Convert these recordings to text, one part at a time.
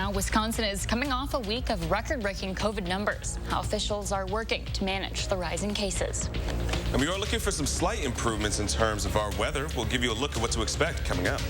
Now, Wisconsin is coming off a week of record-breaking COVID numbers. How officials are working to manage the rising cases. And we are looking for some slight improvements in terms of our weather. We'll give you a look at what to expect coming up.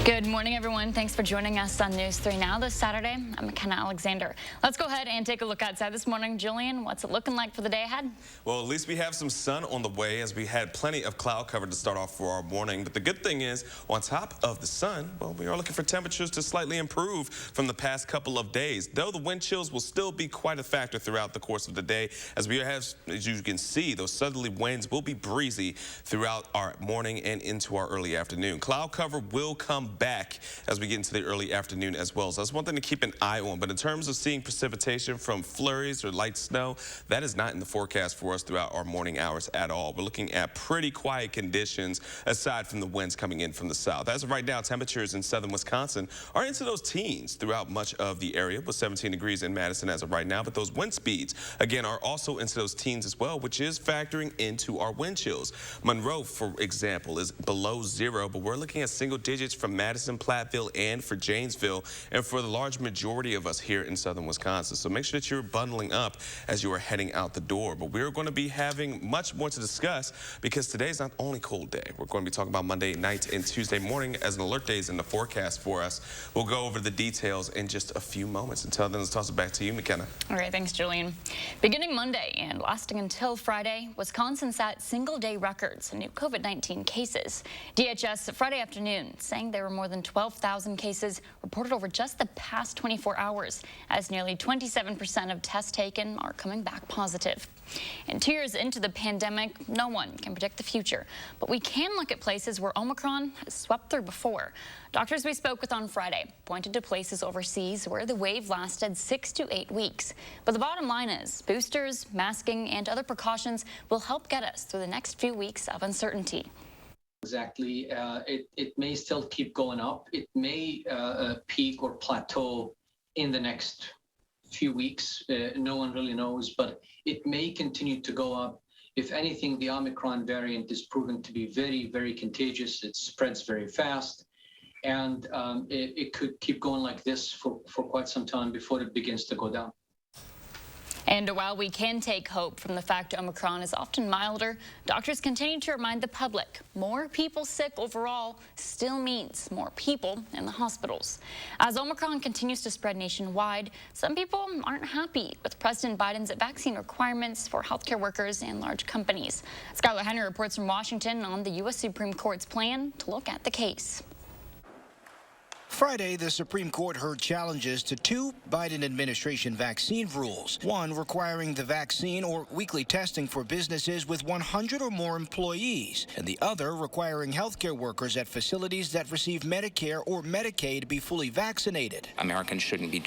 Good morning, everyone. Thanks for joining us on News 3 Now this Saturday. I'm McKenna Alexander. Let's go ahead and take a look outside this morning. Julian, what's it looking like for the day ahead? Well, at least we have some sun on the way, as we had plenty of cloud cover to start off for our morning. But the good thing is, on top of the sun, well, we are looking for temperatures to slightly improve from the past couple of days, though the wind chills will still be quite a factor throughout the course of the day. As you can see, those southerly winds will be breezy throughout our morning and into our early afternoon. Cloud cover will come back as we get into the early afternoon as well. So that's one thing to keep an eye on. But in terms of seeing precipitation from flurries or light snow, that is not in the forecast for us throughout our morning hours at all. We're looking at pretty quiet conditions aside from the winds coming in from the south. As of right now, temperatures in southern Wisconsin are into those teens throughout much of the area, with 17 degrees in Madison as of right now. But those wind speeds, again, are also into those teens as well, which is factoring into our wind chills. Monroe, for example, is below 0, but we're looking at single digits from Madison, Platteville, and for Janesville, and for the large majority of us here in southern Wisconsin. So make sure that you're bundling up as you are heading out the door. But we're going to be having much more to discuss, because today's not only cold day. We're going to be talking about Monday night and Tuesday morning as an alert days in the forecast for us. We'll go over the details in just a few moments. Until then, let's toss it back to you, McKenna. All right, thanks, Julian. Beginning Monday and lasting until Friday, Wisconsin set single-day records in new COVID-19 cases. DHS Friday afternoon saying there were more than 12,000 cases reported over just the past 24 hours, as nearly 27% of tests taken are coming back positive. And 2 years into the pandemic, no one can predict the future, but we can look at places where Omicron has swept through before. Doctors we spoke with on Friday pointed to places overseas where the wave lasted 6 to 8 weeks. But the bottom line is boosters, masking, and other precautions will help get us through the next few weeks of uncertainty. Exactly. It may still keep going up. It may peak or plateau in the next few weeks. No one really knows, but it may continue to go up. If anything, the Omicron variant is proven to be very, very contagious. It spreads very fast, and it could keep going like this for quite some time before it begins to go down. And while we can take hope from the fact Omicron is often milder, doctors continue to remind the public more people sick overall still means more people in the hospitals. As Omicron continues to spread nationwide, some people aren't happy with President Biden's vaccine requirements for healthcare workers and large companies. Skylar Henry reports from Washington on the U.S. Supreme Court's plan to look at the case. Friday, the Supreme Court heard challenges to 2 Biden administration vaccine rules. One requiring the vaccine or weekly testing for businesses with 100 or more employees, and the other requiring healthcare workers at facilities that receive Medicare or Medicaid be fully vaccinated. Americans shouldn't be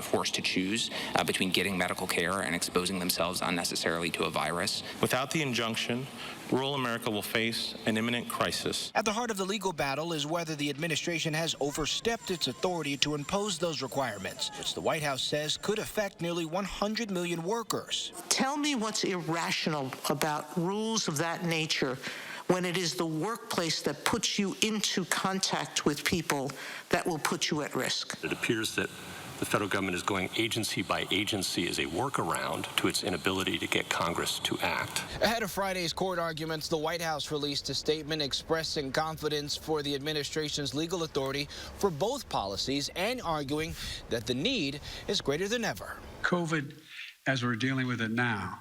forced to choose between getting medical care and exposing themselves unnecessarily to a virus. Without the injunction, rural America will face an imminent crisis. At the heart of the legal battle is whether the administration has overstepped its authority to impose those requirements, which the White House says could affect nearly 100 million workers. Tell me what's irrational about rules of that nature when it is the workplace that puts you into contact with people that will put you at risk. It appears that the federal government is going agency by agency as a workaround to its inability to get Congress to act. Ahead of Friday's court arguments, the White House released a statement expressing confidence for the administration's legal authority for both policies and arguing that the need is greater than ever. COVID, as we're dealing with it now,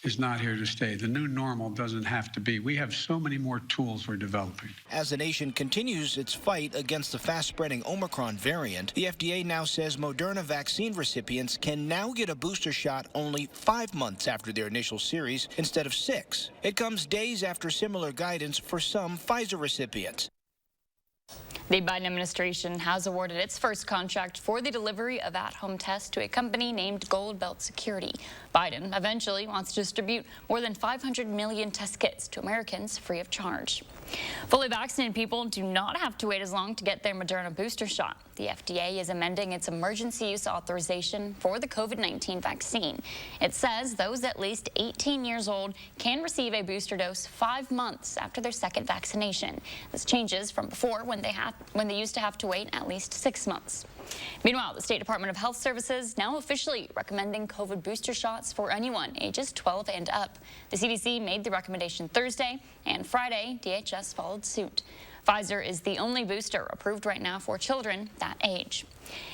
is not here to stay. The new normal doesn't have to be. We have so many more tools we're developing. As the nation continues its fight against the fast-spreading Omicron variant, the FDA now says Moderna vaccine recipients can now get a booster shot only 5 months after their initial series instead of 6. It comes days after similar guidance for some Pfizer recipients. The Biden administration has awarded its first contract for the delivery of at-home tests to a company named Gold Belt Security. Biden eventually wants to distribute more than 500 million test kits to Americans free of charge. Fully vaccinated people do not have to wait as long to get their Moderna booster shot. The FDA is amending its emergency use authorization for the COVID-19 vaccine. It says those at least 18 years old can receive a booster dose 5 months after their second vaccination. This changes from before when they used to have to wait at least 6 months. Meanwhile, the State Department of Health Services now officially recommending COVID booster shots for anyone ages 12 and up. The CDC made the recommendation Thursday, and Friday, DHS followed suit. Pfizer is the only booster approved right now for children that age.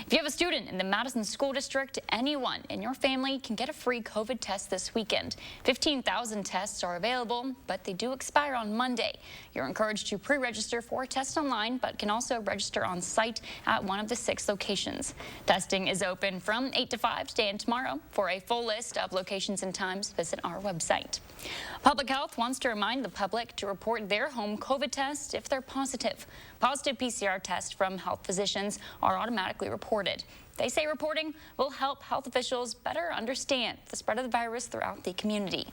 If you have a student in the Madison School District, anyone in your family can get a free COVID test this weekend. 15,000 tests are available, but they do expire on Monday. You're encouraged to pre-register for a test online, but can also register on site at one of the 6 locations. Testing is open from 8 to 5 today and tomorrow. For a full list of locations and times, visit our website. Public Health wants to remind the public to report their home COVID test if they're positive. Positive PCR tests from health physicians are automatically reported. They say reporting will help health officials better understand the spread of the virus throughout the community.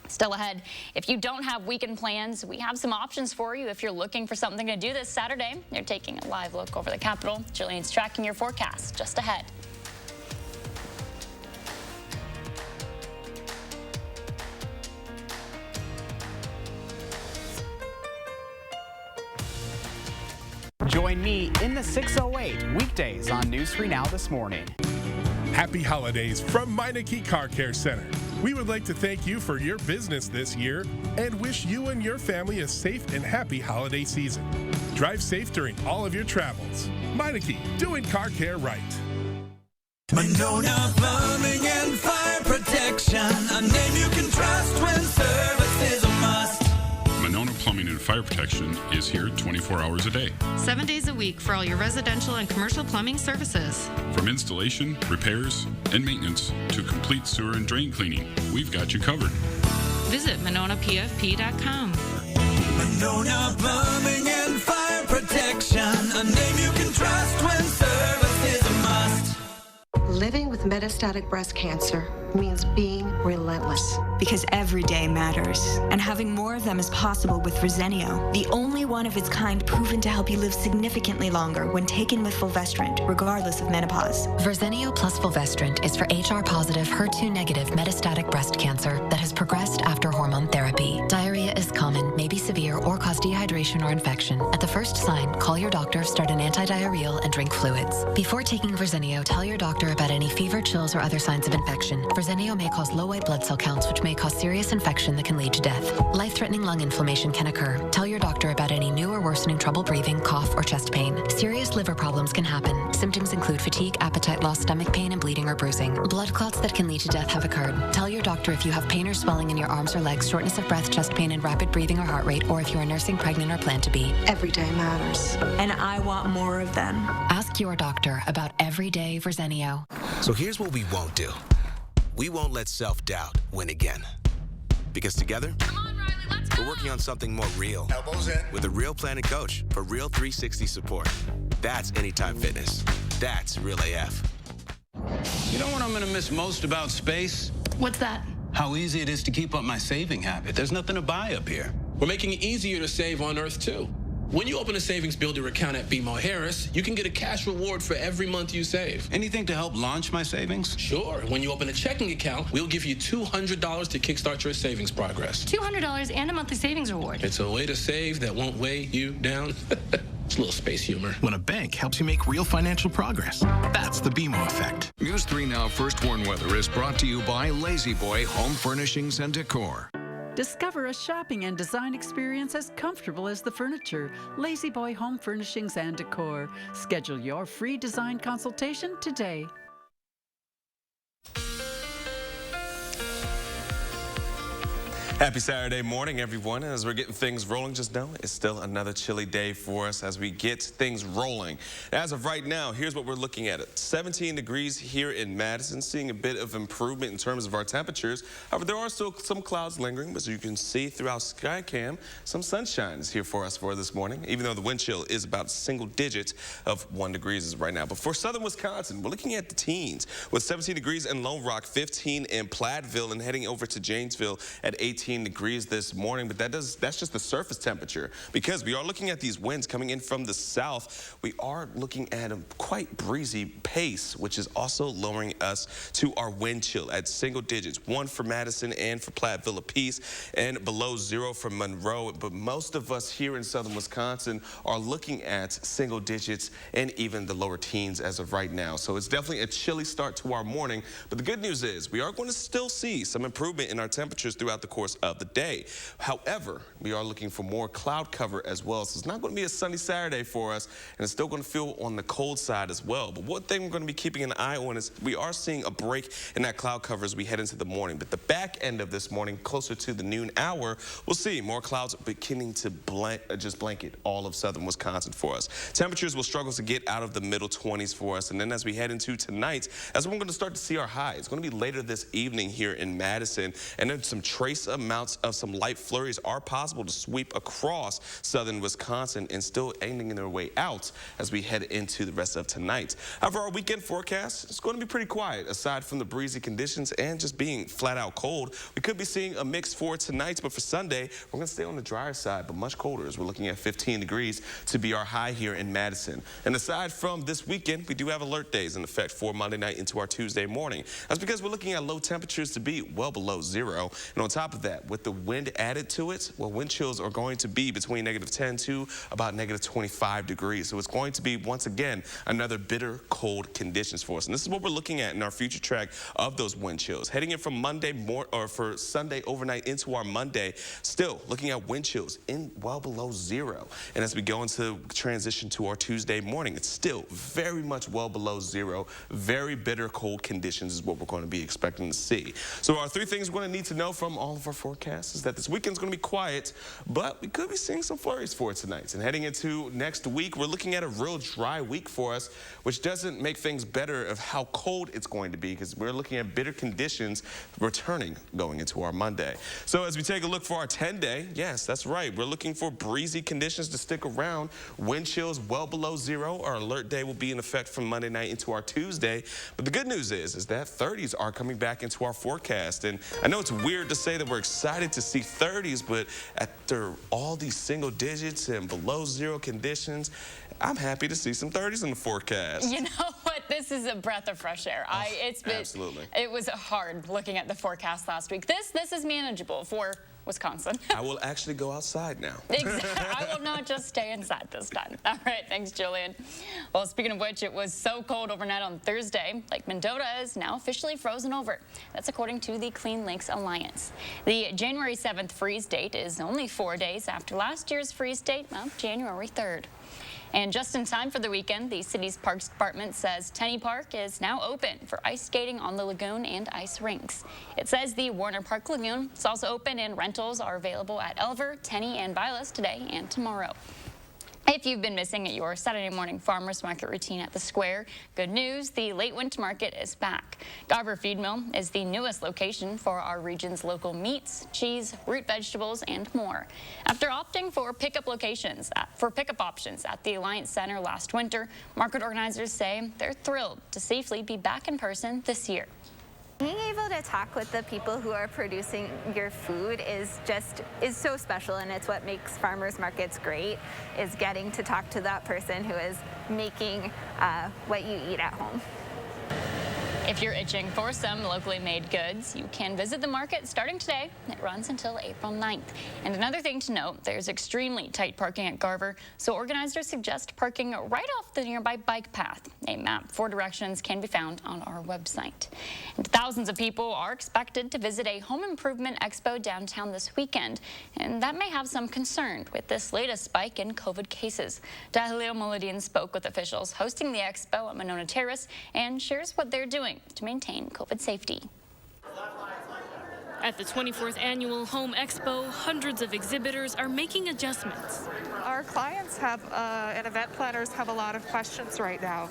Still ahead, if you don't have weekend plans, we have some options for you if you're looking for something to do this Saturday. You're taking a live look over the Capitol. Jillian's tracking your forecast just ahead. Join me in the 608 weekdays on News 3 Now this morning. Happy holidays from Meineke Car Care Center. We would like to thank you for your business this year and wish you and your family a safe and happy holiday season. Drive safe during all of your travels. Meineke, doing car care right. Monona Plumbing and Fire Protection, a name you can trust when service is a must. Monona Plumbing and Fire Protection is here 24 hours a day. 7 days a week for all your residential and commercial plumbing services. From installation, repairs, and maintenance to complete sewer and drain cleaning, we've got you covered. Visit MononaPFP.com. Monona Plumbing and Fire Protection, a name you can trust when service is a must. Living with metastatic breast cancer means being relentless. Because every day matters, and having more of them is possible with Verzenio, the only one of its kind proven to help you live significantly longer when taken with fulvestrant, regardless of menopause. Verzenio plus fulvestrant is for HR-positive, HER2-negative metastatic breast cancer that has progressed after hormone therapy. Diarrhea is common, may be severe, or cause dehydration or infection. At the first sign, call your doctor, start an antidiarrheal, and drink fluids. Before taking Verzenio, tell your doctor about any fever, chills, or other signs of infection. Verzenio may cause low white blood cell counts, which may cause serious infection that can lead to death. Life-threatening lung inflammation can occur. Tell your doctor about any new or worsening trouble breathing, cough, or chest pain. Serious liver problems can happen. Symptoms include fatigue, appetite loss, stomach pain, and bleeding or bruising. Blood clots that can lead to death have occurred. Tell your doctor if you have pain or swelling in your arms or legs, shortness of breath, chest pain, and rapid breathing or heart rate, or if you are nursing, pregnant, or plan to be. Every day matters. And I want more of them. Ask your doctor about everyday Verzenio. So here's what we won't do. We won't let self-doubt win again. Because together, we're working on something more real. Elbows in. With a Real Planet coach for real 360 support. That's Anytime Fitness. That's Real AF. You know what I'm going to miss most about space? What's that? How easy it is to keep up my saving habit. There's nothing to buy up here. We're making it easier to save on Earth, too. When you open a savings builder account at BMO Harris, you can get a cash reward for every month you save. Anything to help launch my savings? Sure. When you open a checking account, we'll give you $200 to kickstart your savings progress. $200 and a monthly savings reward. It's a way to save that won't weigh you down. It's a little space humor. When a bank helps you make real financial progress, that's the BMO effect. News 3 Now First Warn Weather is brought to you by Lazy Boy Home Furnishings and Decor. Discover a shopping and design experience as comfortable as the furniture. Lazy Boy Home Furnishings and Decor. Schedule your free design consultation today. Happy Saturday morning, everyone. As we're getting things rolling, just know it's still another chilly day for us as we get things rolling. As of right now, here's what we're looking at. 17 degrees here in Madison, seeing a bit of improvement in terms of our temperatures. However, there are still some clouds lingering, but as you can see throughout Skycam, some sunshine is here for us for this morning, even though the wind chill is about single digits of 1 degree right now. But for southern Wisconsin, we're looking at the teens with 17 degrees in Lone Rock, 15 in Platteville, and heading over to Janesville at 18 19 degrees this morning, but that's just the surface temperature because we are looking at these winds coming in from the south. We are looking at a quite breezy pace, which is also lowering us to our wind chill at single digits, 1 for Madison and for Platteville apiece, and below 0 for Monroe. But most of us here in southern Wisconsin are looking at single digits and even the lower teens as of right now. So it's definitely a chilly start to our morning. But the good news is we are going to still see some improvement in our temperatures throughout the course of the day. However, we are looking for more cloud cover as well. So it's not going to be a sunny Saturday for us, and it's still going to feel on the cold side as well. But one thing we're going to be keeping an eye on is we are seeing a break in that cloud cover as we head into the morning. But the back end of this morning, closer to the noon hour, we'll see more clouds beginning to just blanket all of southern Wisconsin for us. Temperatures will struggle to get out of the middle 20s for us. And then as we head into tonight, that's when we're going to start to see our highs. It's going to be later this evening here in Madison. And then some trace amounts of some light flurries are possible to sweep across southern Wisconsin and still ending their way out as we head into the rest of tonight. However, our weekend forecast is going to be pretty quiet. Aside from the breezy conditions and just being flat out cold, we could be seeing a mix for tonight, but for Sunday, we're going to stay on the drier side, but much colder as we're looking at 15 degrees to be our high here in Madison. And aside from this weekend, we do have alert days in effect for Monday night into our Tuesday morning. That's because we're looking at low temperatures to be well below 0. And on top of that, with the wind added to it, well, wind chills are going to be between -10 to about -25 degrees. So it's going to be, once again, another bitter cold conditions for us. And this is what we're looking at in our future track of those wind chills. Heading in from for Sunday overnight into our Monday, still looking at wind chills in well below 0. And as we go into transition to our Tuesday morning, it's still very much well below 0. Very bitter cold conditions is what we're going to be expecting to see. So our 3 things we're going to need to know from all of our forecasts is that this weekend's going to be quiet, but we could be seeing some flurries for it tonight. And heading into next week, we're looking at a real dry week for us, which doesn't make things better of how cold it's going to be because we're looking at bitter conditions returning going into our Monday. So as we take a look for our 10-day, yes, that's right. We're looking for breezy conditions to stick around. Wind chills well below 0. Our alert day will be in effect from Monday night into our Tuesday. But the good news is that 30s are coming back into our forecast. And I know it's weird to say that we're excited to see 30s, but after all these single digits and below 0 conditions, I'm happy to see some 30s in the forecast. You know what? This is a breath of fresh air. Absolutely. It was hard looking at the forecast last week. This is manageable for Wisconsin. I will actually go outside now. Exactly. I will not just stay inside this time. All right, thanks, Julian. Well, speaking of which, it was so cold overnight on Thursday, Lake Mendota is now officially frozen over. That's according to the Clean Lakes Alliance. The January 7th freeze date is only 4 days after last year's freeze date of January 3rd. And just in time for the weekend, the city's Parks Department says Tenney Park is now open for ice skating on the lagoon and ice rinks. It says the Warner Park Lagoon is also open and rentals are available at Elver, Tenney, and Vilas today and tomorrow. If you've been missing at your Saturday morning farmers market routine at the square, good news, the late winter market is back. Garver Feed Mill is the newest location for our region's local meats, cheese, root vegetables, and more. After opting for pickup options at the Alliance Center last winter, market organizers say they're thrilled to safely be back in person this year. Being able to talk with the people who are producing your food is so special, and it's what makes farmers markets great, is getting to talk to that person who is making what you eat at home. If you're itching for some locally made goods, you can visit the market starting today. It runs until April 9th. And another thing to note, there's extremely tight parking at Garver, so organizers suggest parking right off the nearby bike path. A map for directions can be found on our website. And thousands of people are expected to visit a home improvement expo downtown this weekend, and that may have some concern with this latest spike in COVID cases. Dahlil Muladin spoke with officials hosting the expo at Monona Terrace and shares what they're doing to maintain COVID safety. At the 24th Annual Home Expo, hundreds of exhibitors are making adjustments. Our clients and event planners have a lot of questions right now.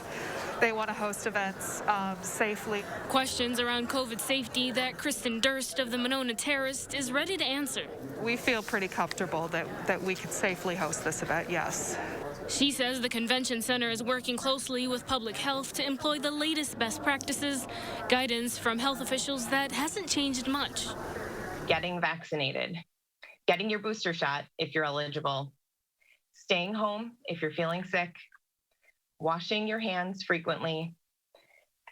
They want to host events safely. Questions around COVID safety that Kristen Durst of the Monona Terrace is ready to answer. We feel pretty comfortable that we can safely host this event, yes. She says the convention center is working closely with public health to employ the latest best practices, guidance from health officials that hasn't changed much. getting vaccinated, getting your booster shot if you're eligible, staying home if you're feeling sick, washing your hands frequently,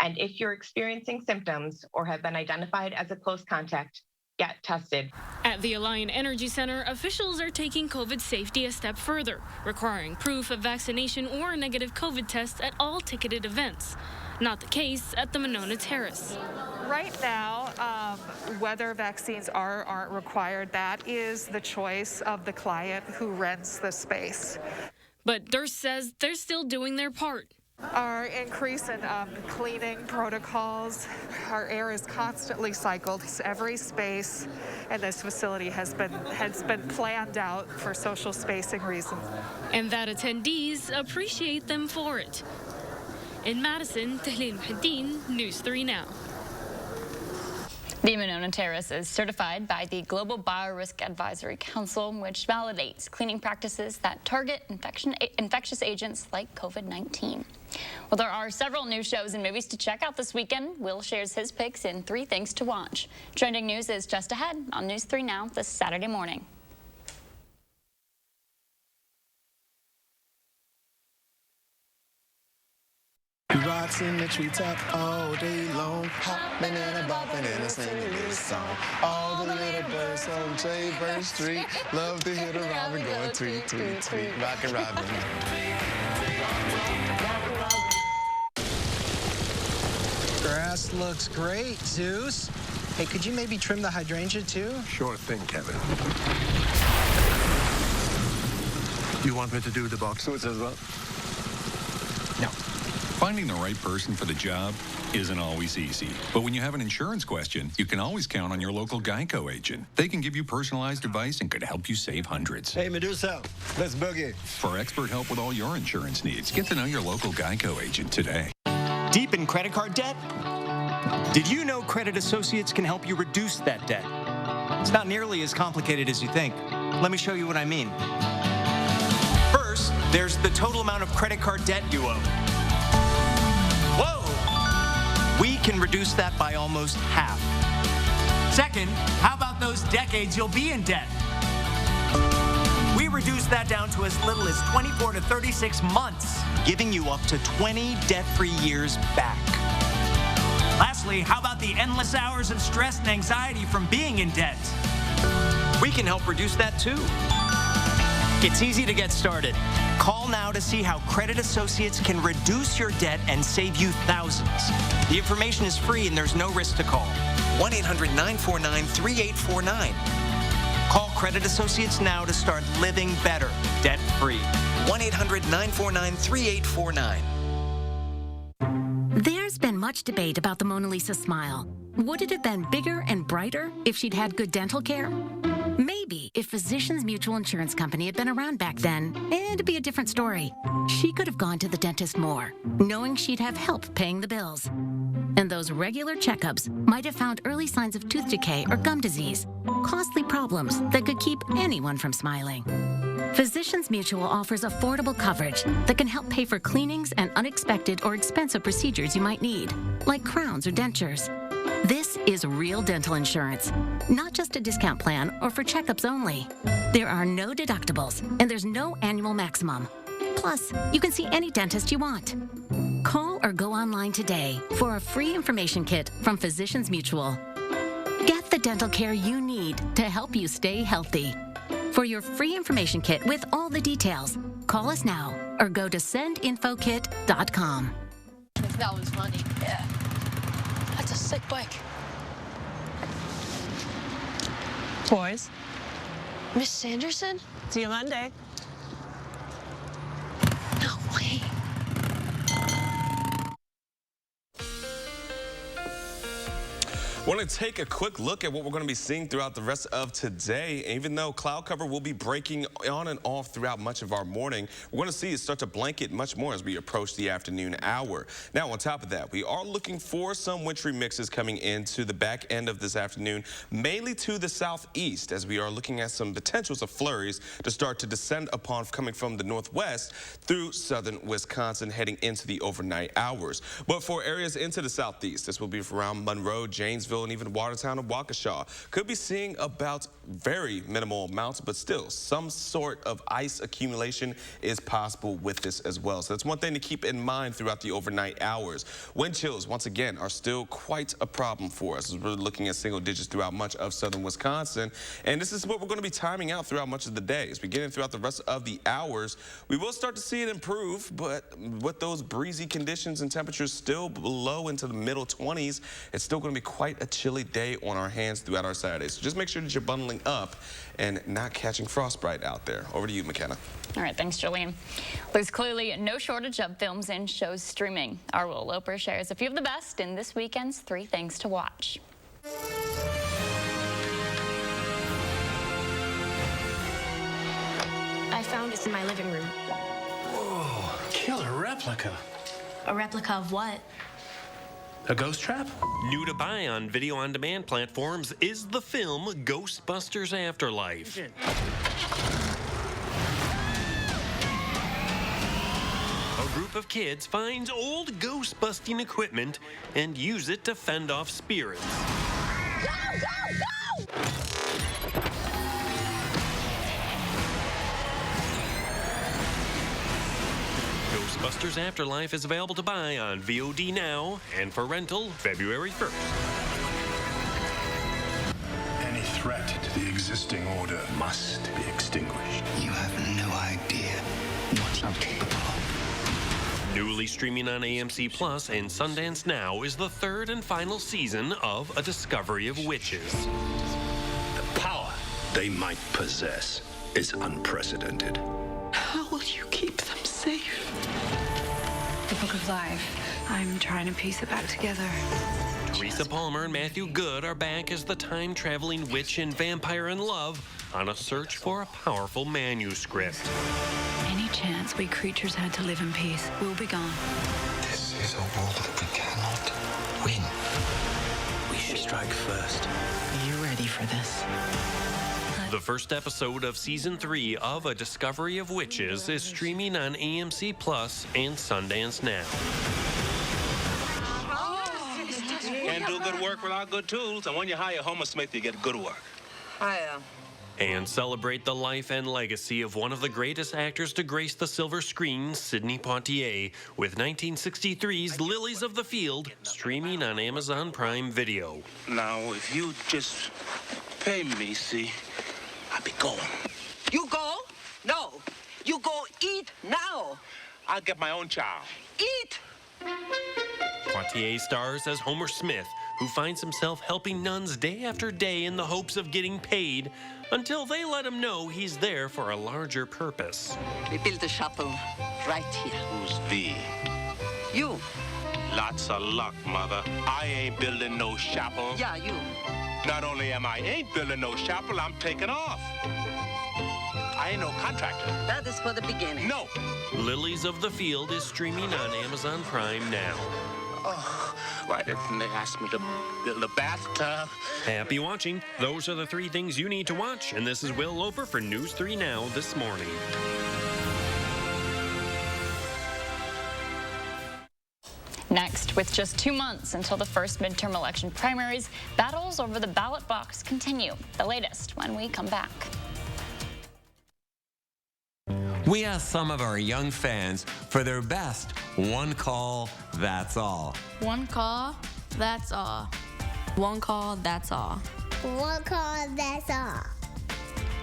and if you're experiencing symptoms or have been identified as a close contact, get tested. At the Alliant Energy Center, officials are taking COVID safety a step further, requiring proof of vaccination or a negative COVID test at all ticketed events. Not the case at the Monona Terrace. Right now, whether vaccines are or aren't required, that is the choice of the client who rents the space. But Durst says they're still doing their part. Our increase in cleaning protocols, our air is constantly cycled. Every space in this facility has been planned out for social spacing reasons. And that attendees appreciate them for it. In Madison, Tahlil Muhaddin, News 3 Now. The Monona Terrace is certified by the Global Biorisk Advisory Council, which validates cleaning practices that target infectious agents like COVID-19. Well, there are several new shows and movies to check out this weekend. Will shares his picks in 3 things to watch. Trending news is just ahead on News 3 Now this Saturday morning. We rocks in the treetop all day long, hopping and bopping and singing this song. All the little birds on Jaybird Street love to hear the robin going tweet, tweet, tweet, rockin' robin. Grass looks great, Zeus. Hey, could you maybe trim the hydrangea too? Sure thing, Kevin. You want me to do the box suits as well? No. Finding the right person for the job isn't always easy. But when you have an insurance question, you can always count on your local Geico agent. They can give you personalized advice and could help you save hundreds. Hey, Medusa, let's boogie. For expert help with all your insurance needs, get to know your local Geico agent today. Deep in credit card debt? Did you know Credit Associates can help you reduce that debt? It's not nearly as complicated as you think. Let me show you what I mean. First, there's the total amount of credit card debt you owe. Whoa! We can reduce that by almost half. Second, how about those decades you'll be in debt? We reduce that down to as little as 24 to 36 months, giving you up to 20 debt-free years back. Lastly, how about the endless hours of stress and anxiety from being in debt? We can help reduce that too. It's easy to get started. Call now to see how Credit Associates can reduce your debt and save you thousands. The information is free and there's no risk to call. 1-800-949-3849. Call Credit Associates now to start living better, debt-free. 1-800-949-3849. There's been much debate about the Mona Lisa smile. Would it have been bigger and brighter if she'd had good dental care? Maybe if Physicians Mutual Insurance Company had been around back then, it'd be a different story. She could have gone to the dentist more, knowing she'd have help paying the bills. And those regular checkups might have found early signs of tooth decay or gum disease, costly problems that could keep anyone from smiling. Physicians Mutual offers affordable coverage that can help pay for cleanings and unexpected or expensive procedures you might need, like crowns or dentures. This is real dental insurance, not just a discount plan or for checkups only. There are no deductibles, and there's no annual maximum. Plus, you can see any dentist you want. Call or go online today for a free information kit from Physicians Mutual. Get the dental care you need to help you stay healthy. For your free information kit with all the details, call us now or go to sendinfokit.com. That was funny. Yeah. That's a sick bike. Boys. Miss Sanderson? See you Monday. No way. Want to take a quick look at what we're going to be seeing throughout the rest of today. Even though cloud cover will be breaking on and off throughout much of our morning, we're going to see it start to blanket much more as we approach the afternoon hour. Now, on top of that, we are looking for some wintry mixes coming into the back end of this afternoon, mainly to the southeast, as we are looking at some potentials of flurries to start to descend upon coming from the northwest through southern Wisconsin heading into the overnight hours. But for areas into the southeast, this will be around Monroe, Janesville, Jacksonville, and even Watertown and Waukesha could be seeing about very minimal amounts, but still some sort of ice accumulation is possible with this as well. So that's one thing to keep in mind throughout the overnight hours. Wind chills, once again, are still quite a problem for us as we're looking at single digits throughout much of southern Wisconsin. And this is what we're going to be timing out throughout much of the day. As we get in throughout the rest of the hours, we will start to see it improve, but with those breezy conditions and temperatures still below into the middle 20s, it's still going to be quite a chilly day on our hands throughout our Saturday. So just make sure that you're bundling up and not catching frostbite out there. Over to you, McKenna. All right, thanks, Jolene. There's clearly no shortage of films and shows streaming. Our Will Loper shares a few of the best in this weekend's 3 Things to Watch. I found this in my living room. Whoa, killer replica. A replica of what? A ghost trap? New to buy on video-on-demand platforms is the film Ghostbusters Afterlife. A group of kids finds old ghost-busting equipment and use it to fend off spirits. Go, go, go! Ghostbusters Afterlife is available to buy on VOD now and for rental February 1st. Any threat to the existing order must be extinguished. You have no idea what I'm capable of. Newly streaming on AMC Plus and Sundance Now is the 3rd and final season of A Discovery of Witches. The power they might possess is unprecedented. How will you keep them safe? The Book of Life. I'm trying to piece it back together. Teresa Palmer and Matthew Good are back as the time-traveling witch and vampire in love on a search for a powerful manuscript. Any chance we creatures had to live in peace will be gone. This is a war that we cannot win. We should strike first. Are you ready for this? The first episode of Season 3 of A Discovery of Witches is streaming on AMC Plus and Sundance Now. Can't do good work without good tools, and when you hire Homer Smith, you get good work. And celebrate the life and legacy of one of the greatest actors to grace the silver screen, Sidney Poitier, with 1963's Lilies of the Field, streaming on Amazon Prime Video. Now, if you just pay me, see, I'll be going. You go? No. You go eat now. I'll get my own child. Eat! Poitier stars as Homer Smith, who finds himself helping nuns day after day in the hopes of getting paid, until they let him know he's there for a larger purpose. We built a chapel right here. Who's we? You. Lots of luck, Mother. I ain't building no chapel. Yeah, you. Not only am I ain't building no chapel, I'm taking off. I ain't no contractor. That is for the beginning. No. Lilies of the Field is streaming on Amazon Prime now. Oh, why didn't they ask me to build a bathtub? Happy watching. Those are the 3 things you need to watch. And this is Will Loper for News 3 Now this morning. Next, with just 2 months until the first midterm election primaries, battles over the ballot box continue. The latest when we come back. We asked some of our young fans for their best one call, that's all. One call, that's all. One call, that's all. One call, that's all.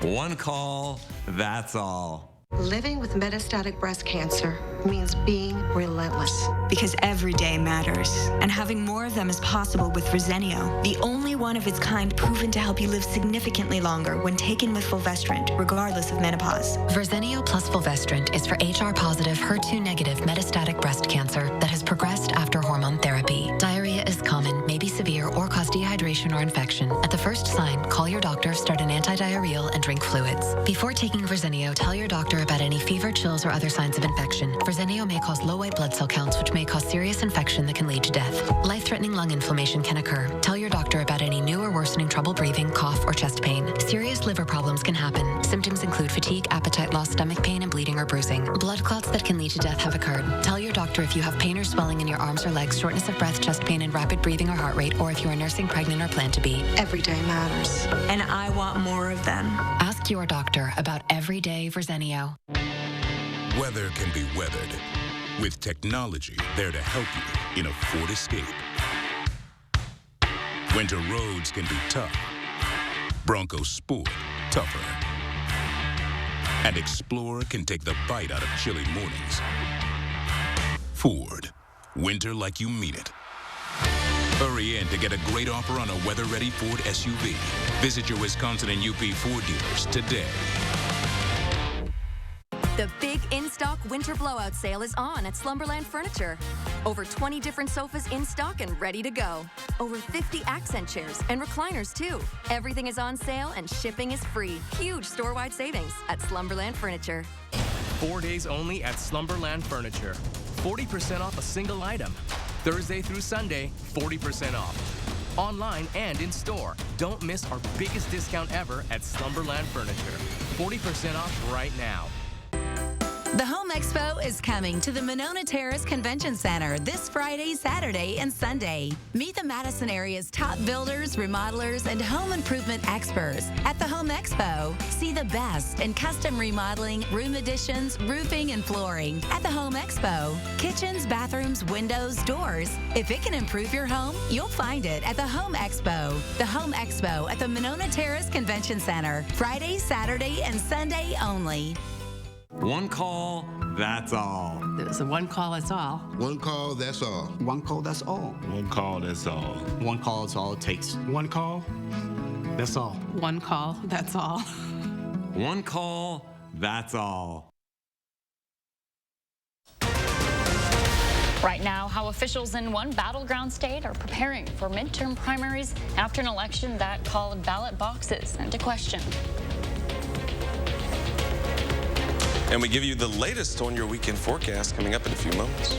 One call, that's all. Living with metastatic breast cancer means being relentless. Because every day matters. And having more of them is possible with Verzenio, the only one of its kind proven to help you live significantly longer when taken with fulvestrant, regardless of menopause. Verzenio plus fulvestrant is for HR-positive, HER2-negative metastatic breast cancer that has progressed after hormone therapy. Diarrhea is common, may be severe, or cause dehydration or infection. At the first sign, call your doctor, start an antidiarrheal, and drink fluids. Before taking Verzenio, tell your doctor about any fever, chills, or other signs of infection. Verzenio may cause low white blood cell counts, which may cause serious infection that can lead to death. Life-threatening lung inflammation can occur. Tell your doctor about any new or worsening trouble breathing, cough, or chest pain. Serious liver problems can happen. Symptoms include fatigue, appetite loss, stomach pain, and bleeding or bruising. Blood clots that can lead to death have occurred. Tell your doctor if you have pain or swelling in your arms or legs, shortness of breath, chest pain, and rapid breathing or heart rate, or if you are nursing, pregnant, or plan to be. Every day matters. And I want more of them. Ask your doctor about everyday Verzenio. Weather can be weathered with technology there to help you in a Ford Escape. Winter roads can be tough. Bronco Sport, tougher. And Explorer can take the bite out of chilly mornings. Ford, winter like you mean it. Hurry in to get a great offer on a weather-ready Ford SUV. Visit your Wisconsin and UP Ford dealers today. The big in-stock winter blowout sale is on at Slumberland Furniture. Over 20 different sofas in stock and ready to go. Over 50 accent chairs and recliners too. Everything is on sale and shipping is free. Huge store-wide savings at Slumberland Furniture. 4 days only at Slumberland Furniture. 40% off a single item. Thursday through Sunday, 40% off. Online and in store. Don't miss our biggest discount ever at Slumberland Furniture. 40% off right now. The Home Expo is coming to the Monona Terrace Convention Center this Friday, Saturday, and Sunday. Meet the Madison area's top builders, remodelers, and home improvement experts at the Home Expo. See the best in custom remodeling, room additions, roofing, and flooring at the Home Expo. Kitchens, bathrooms, windows, doors. If it can improve your home, you'll find it at the Home Expo. The Home Expo at the Monona Terrace Convention Center. Friday, Saturday, and Sunday only. One call, that's all. There's a one call, that's all. One call, that's all. One call, that's all. One call, that's all. One call is all it takes. One call, that's all. One call, that's all. One call, that's all. Right now, how officials in one battleground state are preparing for midterm primaries after an election that called ballot boxes into question. And we give you the latest on your weekend forecast coming up in a few moments.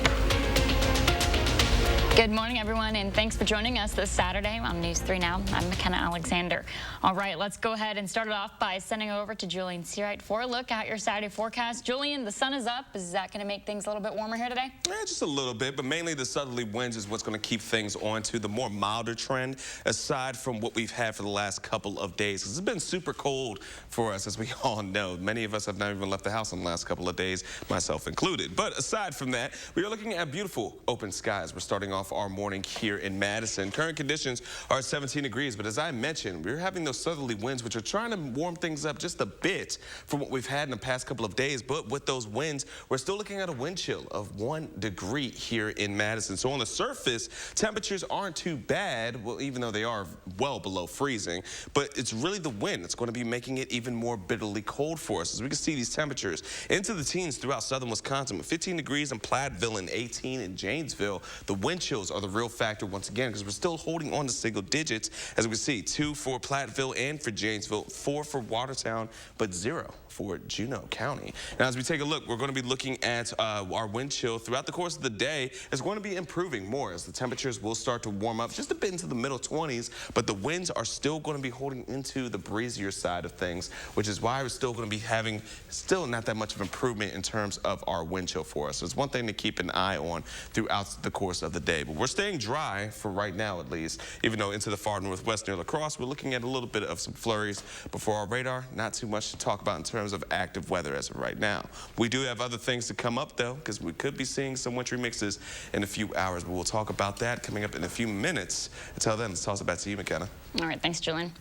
Good morning, everyone, and thanks for joining us this Saturday on News 3 Now. I'm McKenna Alexander. All right, let's go ahead and start it off by sending over to Julian Seawright for a look at your Saturday forecast. Julian, the sun is up. Is that going to make things a little bit warmer here today? Yeah, just a little bit, but mainly the southerly winds is what's going to keep things on to the more milder trend, aside from what we've had for the last couple of days. It's been super cold for us, as we all know. Many of us have not even left the house in the last couple of days, myself included. But aside from that, we are looking at beautiful open skies. We're starting off our morning here in Madison. Current conditions are 17 degrees, but as I mentioned, we're having those southerly winds, which are trying to warm things up just a bit from what we've had in the past couple of days. But with those winds, we're still looking at a wind chill of 1 degree here in Madison. So on the surface, temperatures aren't too bad, well, even though they are well below freezing, but it's really the wind that's going to be making it even more bitterly cold for us. As we can see these temperatures into the teens throughout southern Wisconsin, with 15 degrees in Platteville and 18 in Janesville. The wind chills are the real factor once again, because we're still holding on to single digits. As we see, 2 for Platteville and for Janesville, 4 for Watertown, but 0 for Juneau County. Now, as we take a look, we're going to be looking at our wind chill throughout the course of the day. It's going to be improving more as the temperatures will start to warm up just a bit into the middle 20s, but the winds are still going to be holding into the breezier side of things, which is why we're still going to be having still not that much of improvement in terms of our wind chill for us. So it's one thing to keep an eye on throughout the course of the day, but we're staying dry for right now at least, even though into the far northwest near La Crosse, we're looking at a little bit of some flurries before our radar. Not too much to talk about in terms of active weather as of right now. We do have other things to come up though, because we could be seeing some wintry mixes in a few hours, but we'll talk about that coming up in a few minutes. Until then, let's toss it back to you, McKenna. All right, thanks, Julian.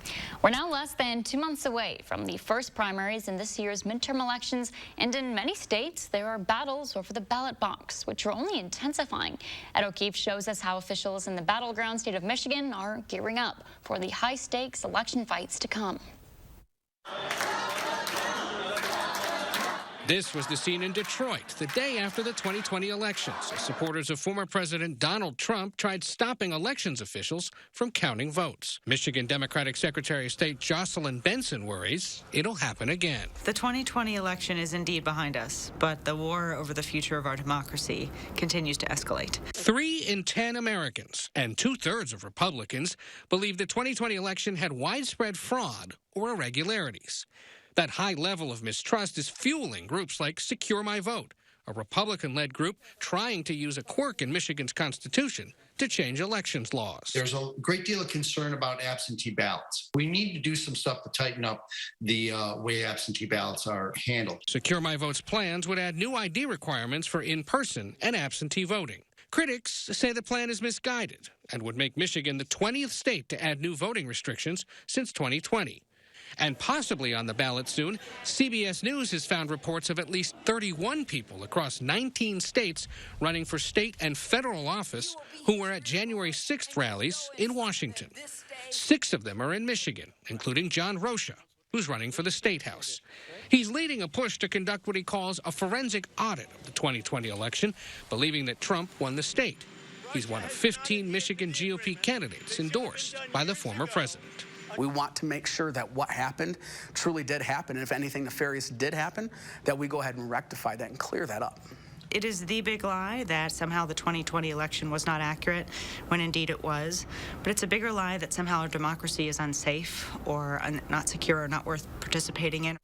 We're now less than 2 months away from the first primaries in this year's midterm elections, and in many states, there are battles over the ballot box, which are only intensifying. Ed O'Keefe shows us how officials in the battleground state of Michigan are gearing up for the high-stakes election fights to come. This was the scene in Detroit the day after the 2020 elections. Supporters of former President Donald Trump tried stopping elections officials from counting votes. Michigan Democratic Secretary of State Jocelyn Benson worries it'll happen again. The 2020 election is indeed behind us, but the war over the future of our democracy continues to escalate. 3 in 10 Americans and 2/3 of Republicans believe the 2020 election had widespread fraud or irregularities. That high level of mistrust is fueling groups like Secure My Vote, a Republican-led group trying to use a quirk in Michigan's Constitution to change elections laws. There's a great deal of concern about absentee ballots. We need to do some stuff to tighten up the way absentee ballots are handled. Secure My Vote's plans would add new ID requirements for in-person and absentee voting. Critics say the plan is misguided and would make Michigan the 20th state to add new voting restrictions since 2020. And possibly on the ballot soon, CBS News has found reports of at least 31 people across 19 states running for state and federal office who were at January 6th rallies in Washington. 6 of them are in Michigan, including John Rocha, who's running for the State House. He's leading a push to conduct what he calls a forensic audit of the 2020 election, believing that Trump won the state. He's one of 15 Michigan GOP candidates endorsed by the former president. We want to make sure that what happened truly did happen, and if anything nefarious did happen, that we go ahead and rectify that and clear that up. It is the big lie that somehow the 2020 election was not accurate, when indeed it was. But it's a bigger lie that somehow our democracy is unsafe or not secure or not worth participating in.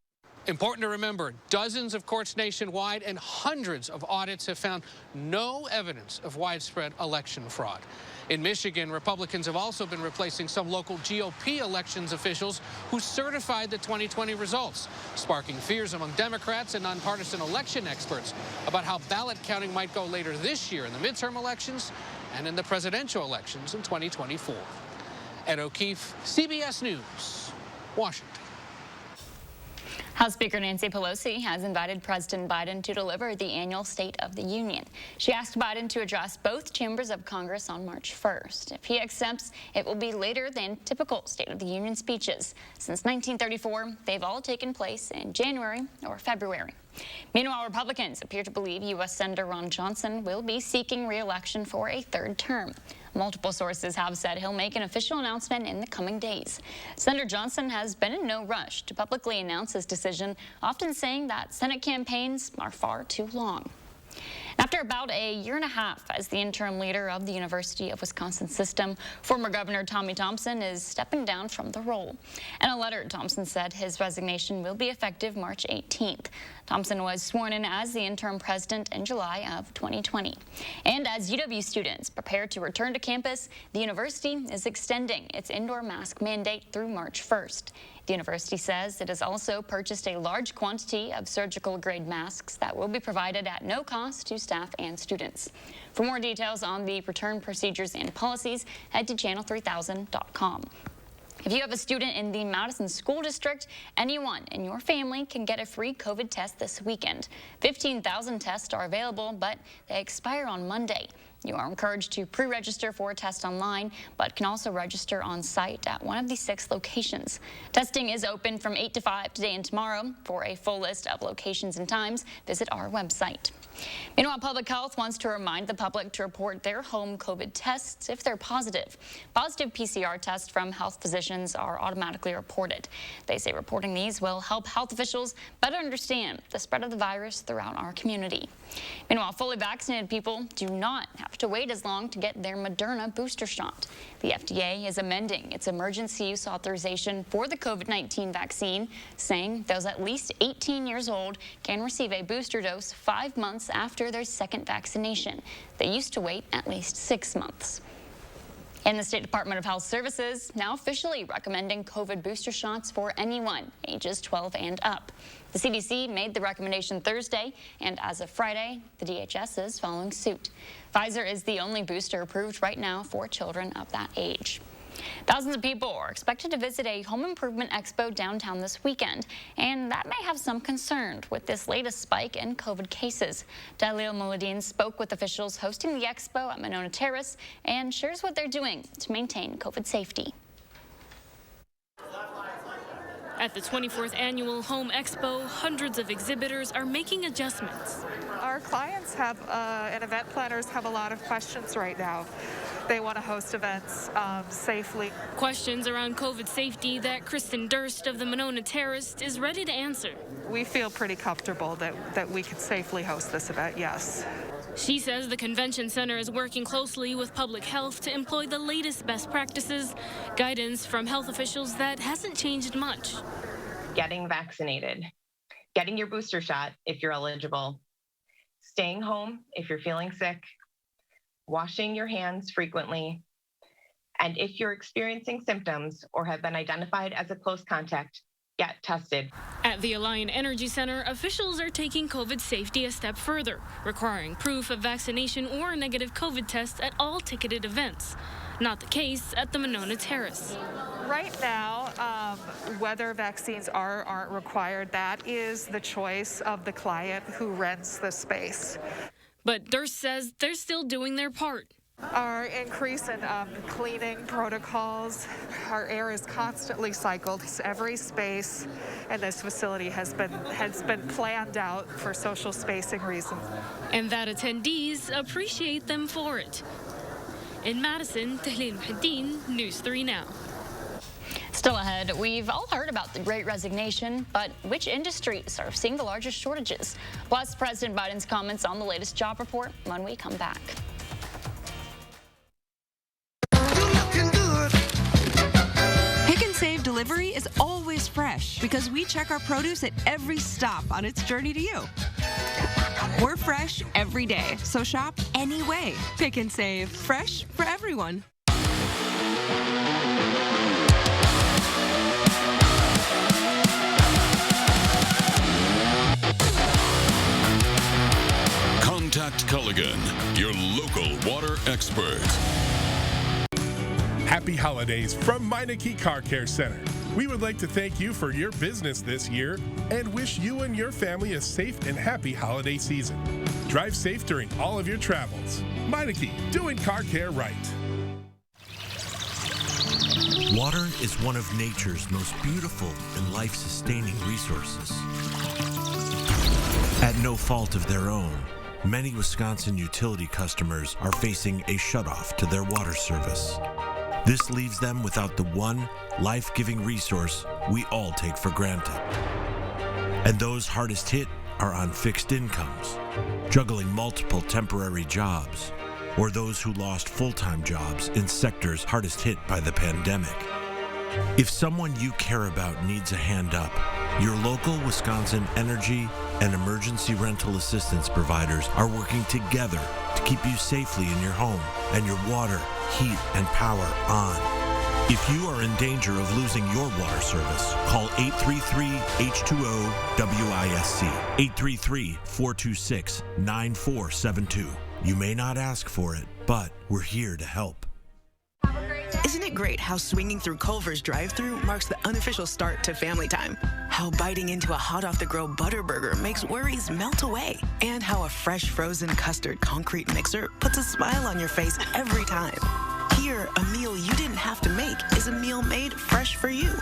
Important to remember, dozens of courts nationwide and hundreds of audits have found no evidence of widespread election fraud. In Michigan, Republicans have also been replacing some local GOP elections officials who certified the 2020 results, sparking fears among Democrats and nonpartisan election experts about how ballot counting might go later this year in the midterm elections and in the presidential elections in 2024. Ed O'Keefe, CBS News, Washington. House Speaker Nancy Pelosi has invited President Biden to deliver the annual State of the Union. She asked Biden to address both chambers of Congress on March 1st. If he accepts, it will be later than typical State of the Union speeches. Since 1934, they've all taken place in January or February. Meanwhile, Republicans appear to believe U.S. Senator Ron Johnson will be seeking re-election for a 3rd term. Multiple sources have said he'll make an official announcement in the coming days. Senator Johnson has been in no rush to publicly announce his decision, often saying that Senate campaigns are far too long. After about a year and a half as the interim leader of the University of Wisconsin system, former Governor Tommy Thompson is stepping down from the role. In a letter, Thompson said his resignation will be effective March 18th. Thompson was sworn in as the interim president in July of 2020. And as UW students prepare to return to campus, the university is extending its indoor mask mandate through March 1st. The university says it has also purchased a large quantity of surgical-grade masks that will be provided at no cost to staff and students. For more details on the return procedures and policies, head to channel3000.com. If you have a student in the Madison School District, anyone in your family can get a free COVID test this weekend. 15,000 tests are available, but they expire on Monday. You are encouraged to pre-register for a test online, but can also register on site at one of the 6 locations. Testing is open from 8 to 5 today and tomorrow. For a full list of locations and times, visit our website. Meanwhile, Public Health wants to remind the public to report their home COVID tests if they're positive. Positive PCR tests from health physicians are automatically reported. They say reporting these will help health officials better understand the spread of the virus throughout our community. Meanwhile, fully vaccinated people do not have to wait as long to get their Moderna booster shot. The FDA is amending its emergency use authorization for the COVID-19 vaccine, saying those at least 18 years old can receive a booster dose 5 months after their second vaccination. They used to wait at least 6 months. And the State Department of Health Services now officially recommending COVID booster shots for anyone ages 12 and up. The CDC made the recommendation Thursday, and as of Friday, the DHS is following suit. Pfizer is the only booster approved right now for children of that age. Thousands of people are expected to visit a home improvement expo downtown this weekend, and that may have some concern with this latest spike in COVID cases. Dalil Mouladine spoke with officials hosting the expo at Monona Terrace and shares what they're doing to maintain COVID safety. At the 24th Annual Home Expo, hundreds of exhibitors are making adjustments. Our clients have, and event planners have a lot of questions right now. They want to host events safely. Questions around COVID safety that Kristen Durst of the Monona Terrace is ready to answer. We feel pretty comfortable that we can safely host this event, yes. She says the convention center is working closely with public health to employ the latest best practices, guidance from health officials that hasn't changed much. Getting vaccinated, getting your booster shot if you're eligible, staying home if you're feeling sick, washing your hands frequently, and if you're experiencing symptoms or have been identified as a close contact, get tested. At the Alliant Energy Center, officials are taking COVID safety a step further, requiring proof of vaccination or a negative COVID test at all ticketed events. Not the case at the Monona Terrace. Right now, whether vaccines are or aren't required, that is the choice of the client who rents the space. But Durst says they're still doing their part. Our increase in cleaning protocols, our air is constantly cycled. Every space in this facility has been planned out for social spacing reasons. And that attendees appreciate them for it. In Madison, Tahlil Muhaddin, News 3 Now. Still ahead, we've all heard about the Great Resignation, but which industries are seeing the largest shortages? Plus, President Biden's comments on the latest job report when we come back. Pick and Save delivery is always fresh because we check our produce at every stop on its journey to you. We're fresh every day, so shop anyway. Pick and Save, fresh for everyone. Contact Culligan, your local water expert. Happy holidays from Meineke Car Care Center. We would like to thank you for your business this year and wish you and your family a safe and happy holiday season. Drive safe during all of your travels. Meineke, doing car care right. Water is one of nature's most beautiful and life-sustaining resources. At no fault of their own, many Wisconsin utility customers are facing a shutoff to their water service. This leaves them without the one life-giving resource we all take for granted. And those hardest hit are on fixed incomes, juggling multiple temporary jobs, or those who lost full-time jobs in sectors hardest hit by the pandemic. If someone you care about needs a hand up, your local Wisconsin energy and emergency rental assistance providers are working together to keep you safely in your home and your water, heat, and power on. If you are in danger of losing your water service, call 833-H2O-WISC, 833-426-9472. You may not ask for it, but we're here to help. Isn't it great how swinging through Culver's drive-thru marks the unofficial start to family time? How biting into a hot-off-the-grill Butterburger makes worries melt away? And how a fresh frozen custard concrete mixer puts a smile on your face every time? Here, a meal you didn't have to make is a meal made fresh for you.